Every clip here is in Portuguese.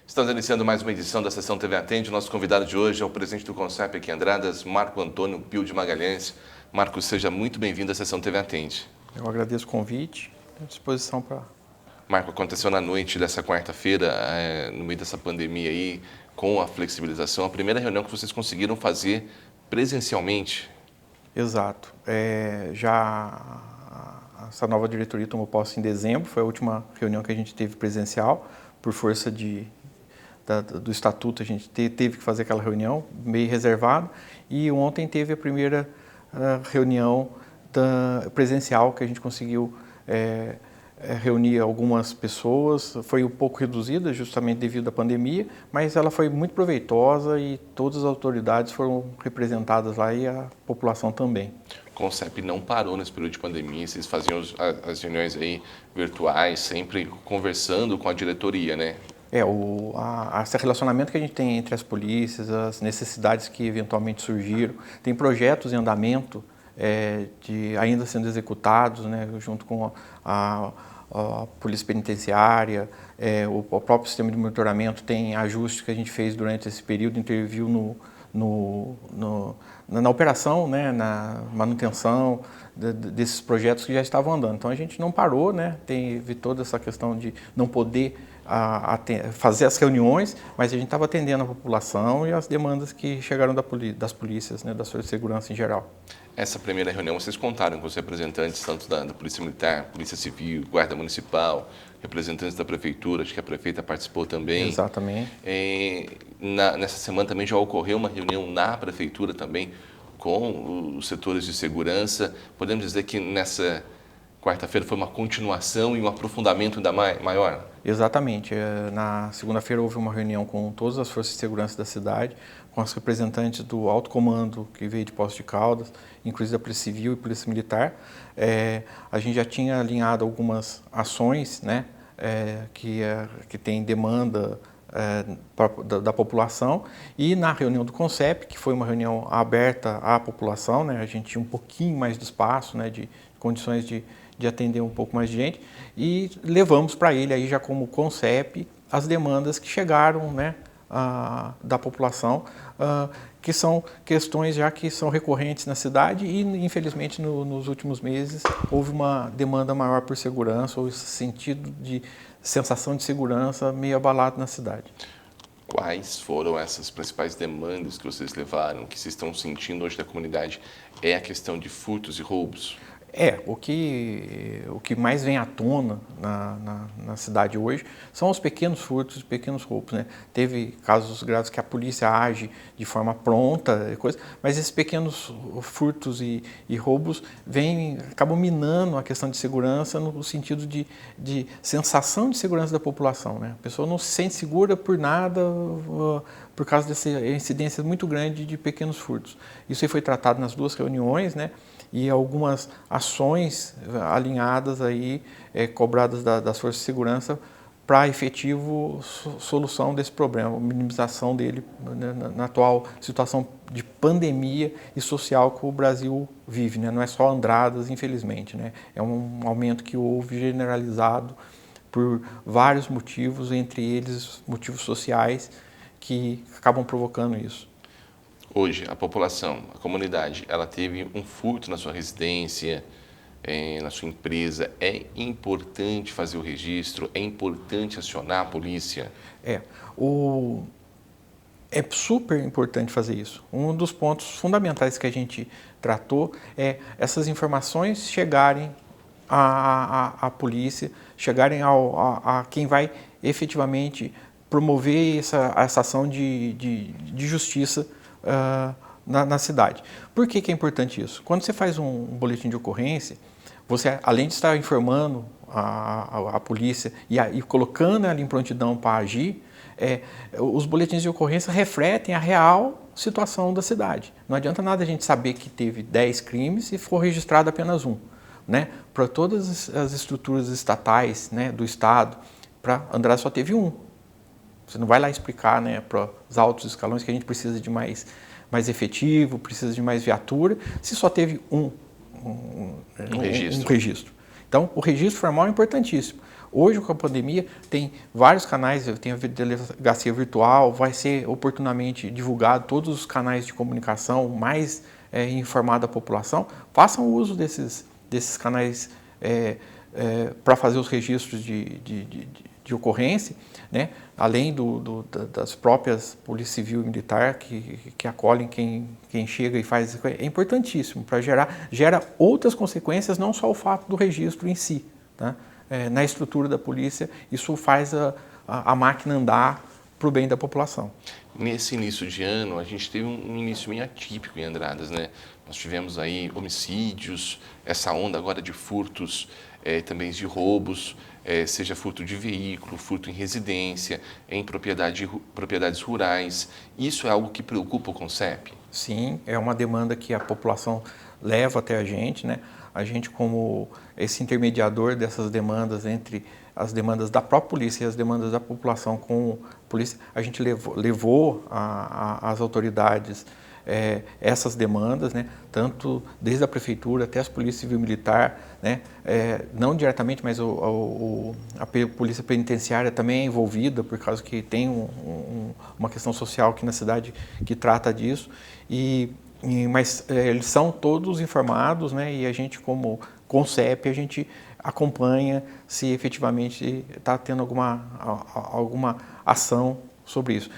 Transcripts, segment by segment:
Estamos iniciando mais uma edição da Sessão TV Atende. Nosso convidado de hoje é o presidente do CONCEP aqui em Andradas, Marco Antônio Pio de Magalhães. Marco, seja muito bem-vindo à Sessão TV Atende. Eu agradeço o convite, à disposição para... Marco, aconteceu na noite dessa quarta-feira, no meio dessa pandemia aí, com a flexibilização, a primeira reunião que vocês conseguiram fazer presencialmente. Exato. Essa nova diretoria tomou posse em dezembro, foi a última reunião que a gente teve presencial, por força do estatuto a gente teve que fazer aquela reunião meio reservada, e ontem teve a primeira reunião presencial que a gente conseguiu reunir algumas pessoas. Foi um pouco reduzida justamente devido à pandemia, mas ela foi muito proveitosa e todas as autoridades foram representadas lá e a população também. O CONCEP não parou nesse período de pandemia, vocês faziam as reuniões aí virtuais, sempre conversando com a diretoria, né? Esse relacionamento que a gente tem entre as polícias, as necessidades que eventualmente surgiram, tem projetos em andamento ainda sendo executados, né, junto com a Polícia Penitenciária, o próprio sistema de monitoramento tem ajustes que a gente fez durante esse período, interviu na operação, né, na manutenção desses projetos que já estavam andando. Então a gente não parou, né, teve toda essa questão de não poder fazer as reuniões, mas a gente estava atendendo a população e as demandas que chegaram das polícias, né, das forças de segurança em geral. Essa primeira reunião vocês contaram com os representantes tanto da Polícia Militar, Polícia Civil, Guarda Municipal, representantes da Prefeitura, acho que a Prefeita participou também. Exatamente. Nessa semana também já ocorreu uma reunião na Prefeitura também com os setores de segurança. Podemos dizer que nessa quarta-feira foi uma continuação e um aprofundamento ainda maior? Exatamente. Na segunda-feira houve uma reunião com todas as forças de segurança da cidade, com os representantes do alto comando que veio de Poços de Caldas, inclusive da Polícia Civil e Polícia Militar. A gente já tinha alinhado algumas ações, né, que tem demanda da população, e na reunião do CONCEP, que foi uma reunião aberta à população, né, a gente tinha um pouquinho mais de espaço, né, de condições de atender um pouco mais de gente, e levamos para ele aí já como CONCEP as demandas que chegaram, né, da população, que são questões já que são recorrentes na cidade e infelizmente nos últimos meses houve uma demanda maior por segurança, ou esse sentido de sensação de segurança meio abalado na cidade. Quais foram essas principais demandas que vocês levaram, que vocês estão sentindo hoje da comunidade? É a questão de furtos e roubos? O que mais vem à tona na cidade hoje são os pequenos furtos e pequenos roubos, né? Teve casos graves que a polícia age de forma pronta, mas esses pequenos furtos e roubos acabam minando a questão de segurança no sentido de sensação de segurança da população, né? A pessoa não se sente segura por nada por causa dessa incidência muito grande de pequenos furtos. Isso aí foi tratado nas duas reuniões, né? E algumas ações alinhadas aí, cobradas das forças de segurança para efetivo solução desse problema, minimização dele, né, na atual situação de pandemia e social que o Brasil vive, né? Não é só Andradas, infelizmente, né? É um aumento que houve generalizado por vários motivos, entre eles motivos sociais que acabam provocando isso. Hoje, a população, a comunidade, ela teve um furto na sua residência, na sua empresa. É importante fazer o registro, é importante acionar a polícia? É super importante fazer isso. Um dos pontos fundamentais que a gente tratou é essas informações chegarem à polícia, chegarem a quem vai efetivamente promover essa ação de justiça na cidade. Por que é importante isso? Quando você faz um boletim de ocorrência, você, além de estar informando a polícia e colocando ela em prontidão para agir, os boletins de ocorrência refletem a real situação da cidade. Não adianta nada a gente saber que teve 10 crimes e for registrado apenas um, né? Para todas as estruturas estatais, né, do Estado, para Andradas só teve um. Você não vai lá explicar, né, para os altos escalões que a gente precisa de mais efetivo, precisa de mais viatura, se só teve um registro. Então, o registro formal é importantíssimo. Hoje, com a pandemia, tem vários canais, tem a delegacia virtual, vai ser oportunamente divulgado todos os canais de comunicação, mais informada a população. Façam uso desses canais para fazer os registros de ocorrência, né? Além das próprias Polícia Civil e Militar que acolhem quem chega e faz. É importantíssimo para gera outras consequências, não só o fato do registro em si, tá? Na estrutura da polícia, isso faz a máquina andar para o bem da população. Nesse início de ano, a gente teve um início bem atípico em Andradas, né? Nós tivemos aí homicídios, essa onda agora de furtos, também de roubos, seja furto de veículo, furto em residência, em propriedades rurais. Isso é algo que preocupa o CONCEP? Sim, é uma demanda que a população leva até a gente, né? A gente, como esse intermediador dessas demandas entre as demandas da própria polícia e as demandas da população com a polícia, a gente levou às autoridades essas demandas, né? Tanto desde a prefeitura até as polícias civil e militar, né? Não diretamente, mas a polícia penitenciária também é envolvida, por causa que tem uma questão social aqui na cidade que trata disso, mas eles são todos informados, né? E a gente, como CONCEP, a gente acompanha se efetivamente está tendo alguma ação sobre isso.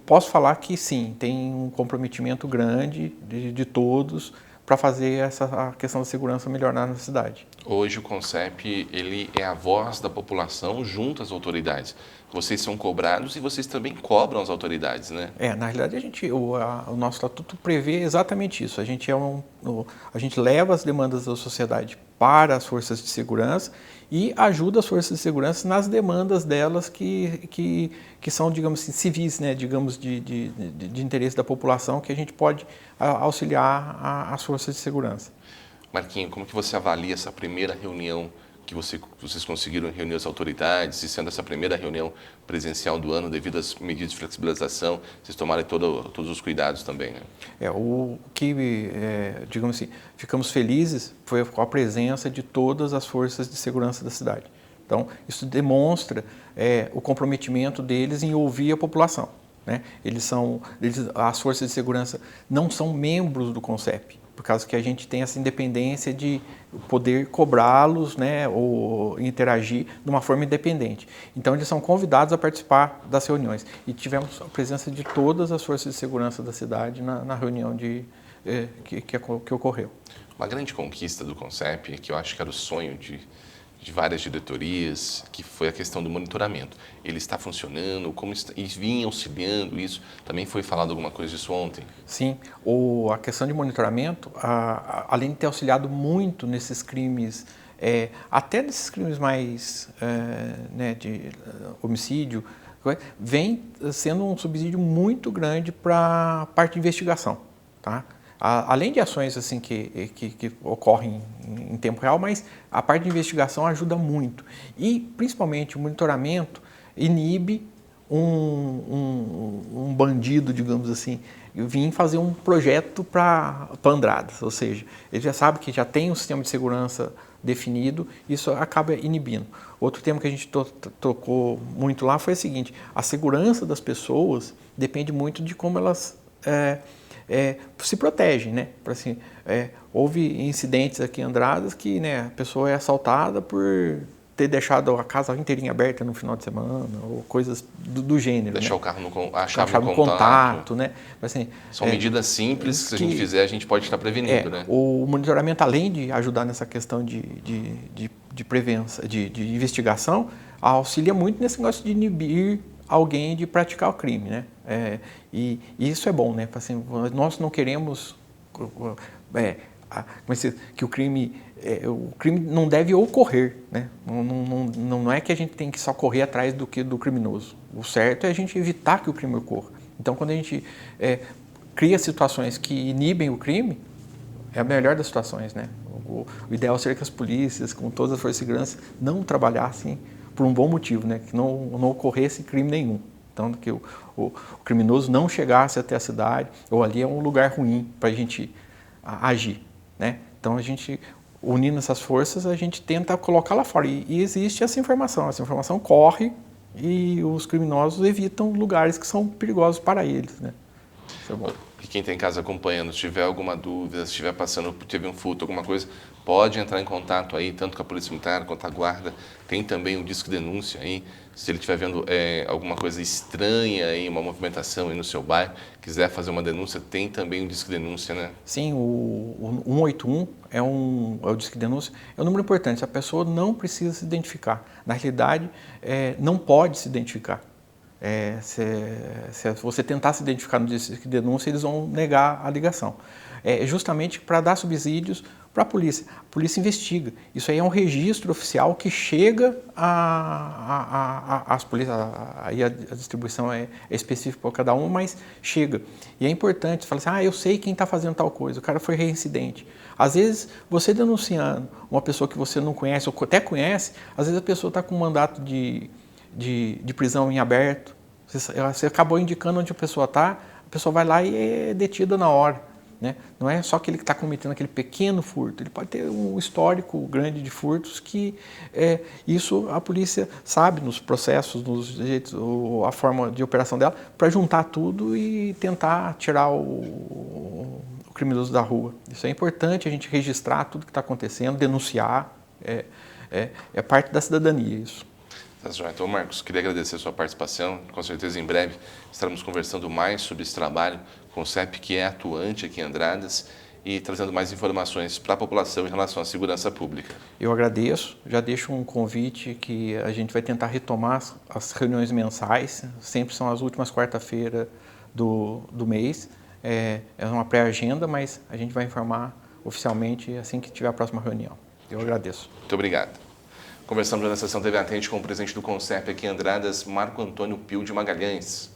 Posso falar que sim, tem um comprometimento grande de todos para fazer a questão da segurança melhorar na cidade. Hoje o CONCEP, ele é a voz da população junto às autoridades. Vocês são cobrados e vocês também cobram as autoridades, né? Na realidade, o nosso estatuto prevê exatamente isso. A gente leva as demandas da sociedade para as forças de segurança e ajuda as forças de segurança nas demandas delas que são, digamos assim, civis, né? Digamos, de interesse da população, que a gente pode auxiliar as forças de segurança. Marquinho, como que você avalia essa primeira reunião que vocês conseguiram reunir as autoridades, e sendo essa primeira reunião presencial do ano, devido às medidas de flexibilização, vocês tomaram todos os cuidados também, né? Digamos assim, ficamos felizes foi com a presença de todas as forças de segurança da cidade. Então, isso demonstra o comprometimento deles em ouvir a população, né? As forças de segurança não são membros do CONCEP, por causa que a gente tem essa independência de poder cobrá-los, né, ou interagir de uma forma independente. Então, eles são convidados a participar das reuniões. E tivemos a presença de todas as forças de segurança da cidade na reunião que ocorreu. Uma grande conquista do CONCEP, que eu acho que era o sonho de várias diretorias, que foi a questão do monitoramento. Ele está funcionando, e vinha auxiliando isso? Também foi falado alguma coisa disso ontem? Sim, a questão de monitoramento, além de ter auxiliado muito nesses crimes, até nesses crimes mais né, de homicídio, vem sendo um subsídio muito grande para a parte de investigação, tá? Além de ações assim que ocorrem em tempo real, mas a parte de investigação ajuda muito. E, principalmente, o monitoramento inibe um bandido, digamos assim, vir fazer um projeto para Andradas. Ou seja, ele já sabe que já tem um sistema de segurança definido, isso acaba inibindo. Outro tema que a gente tocou muito lá foi o seguinte: a segurança das pessoas depende muito de como elas se protegem, né? Assim, houve incidentes aqui em Andradas que, né, a pessoa é assaltada por ter deixado a casa inteirinha aberta no final de semana, ou coisas do gênero. Deixar, né, o carro a chave no contato, né? Assim, são medidas simples que, se a gente fizer, a gente pode estar prevenindo, né? O monitoramento, além de ajudar nessa questão de prevenção, de investigação, auxilia muito nesse negócio de inibir alguém de praticar o crime, né? E isso é bom, né? Assim, nós não queremos que o crime não deve ocorrer, né? Não é que a gente tem que só correr atrás do criminoso. O certo é a gente evitar que o crime ocorra. Então, quando a gente cria situações que inibem o crime, é a melhor das situações, né? O ideal seria que as polícias, com todas as forças de segurança, não trabalhassem por um bom motivo, né? Que não ocorresse crime nenhum. Então, que o criminoso não chegasse até a cidade, ou ali é um lugar ruim para a gente agir, né? Então, unindo essas forças, a gente tenta colocar lá fora. E existe essa informação corre e os criminosos evitam lugares que são perigosos para eles, né? Isso é bom. E quem está em casa acompanhando, se tiver alguma dúvida, se estiver passando, teve um furto, alguma coisa, pode entrar em contato aí, tanto com a Polícia Militar quanto a Guarda. Tem também o Disque Denúncia aí. Se ele estiver vendo alguma coisa estranha aí, uma movimentação aí no seu bairro, quiser fazer uma denúncia, tem também o Disque Denúncia, né? Sim, o 181 é o Disque Denúncia, é um número importante. A pessoa não precisa se identificar. Na realidade, não pode se identificar. Se você tentar se identificar no Disque Denúncia, eles vão negar a ligação. É justamente para dar subsídios para a polícia. A polícia investiga. Isso aí é um registro oficial que chega às polícias. Aí a distribuição é específica para cada um, mas chega. E é importante, falar assim, eu sei quem está fazendo tal coisa, o cara foi reincidente. Às vezes, você denunciando uma pessoa que você não conhece, ou até conhece, às vezes a pessoa está com um mandato de prisão em aberto. Você acabou indicando onde a pessoa vai lá e é detida na hora. Né? Não é só aquele que está cometendo aquele pequeno furto, ele pode ter um histórico grande de furtos que isso a polícia sabe nos processos, nos jeitos, a forma de operação dela, para juntar tudo e tentar tirar o criminoso da rua. Isso é importante, a gente registrar tudo que está acontecendo, denunciar, é parte da cidadania isso. Tá joia. Então, Marcos, queria agradecer a sua participação. Com certeza, em breve, estaremos conversando mais sobre esse trabalho com o CEP, que é atuante aqui em Andradas, e trazendo mais informações para a população em relação à segurança pública. Eu agradeço, já deixo um convite que a gente vai tentar retomar as reuniões mensais, sempre são as últimas quarta-feiras do mês. É uma pré-agenda, mas a gente vai informar oficialmente assim que tiver a próxima reunião. Eu agradeço. Muito obrigado. Conversamos na sessão TV Atente com o presidente do CONCEP aqui em Andradas, Marco Antônio Pio de Magalhães.